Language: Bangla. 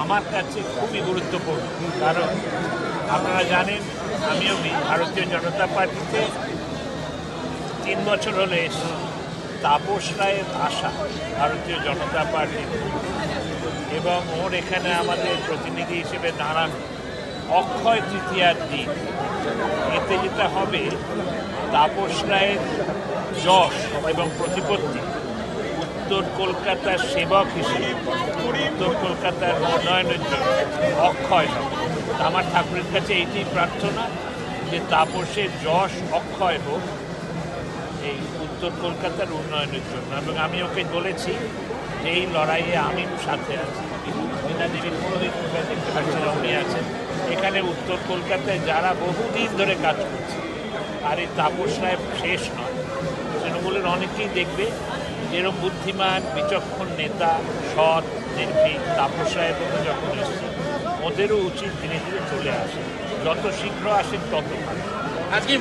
আমার কাছে খুবই গুরুত্বপূর্ণ। কারণ আপনারা জানেন আমিও ভারতীয় জনতা পার্টিতে 3 বছর হলে তাপস রায়ের আশা ভারতীয় জনতা পার্টি এবং ওর এখানে আমাদের প্রতিনিধি হিসেবে দাঁড়ানো অক্ষয় তৃতীয়ার দিন। এতে যেটা হবে তাপস রায়ের যশ এবং প্রতিপত্তি উত্তর কলকাতার সেবক হিসেবে উত্তর কলকাতার উন্নয়নের জন্য অক্ষয় হবে। আমার ঠাকুরের কাছে এইটাই প্রার্থনা যে তাপসের যশ অক্ষয় হোক এই উত্তর কলকাতার উন্নয়নের জন্য। এবং আমি ওকে বলেছি যে এই লড়াইয়ে আমি সাথে আছি। বিনা দেবী পুরোহিত দেখতে পাচ্ছেন উনি আছেন এখানে উত্তর কলকাতায় যারা বহুদিন ধরে কাজ করছে। আর এই তাপস রায় শেষ নয়, তৃণমূলের অনেকেই দেখবে যেরকম বুদ্ধিমান বিচক্ষণ নেতা সৎ নির্ভীক তাপস রায়ের মতো যখন এসছে ওদেরও উচিত ধীরে ধীরে চলে আসে, যত শীঘ্র আসেন তত ভালো। আজকে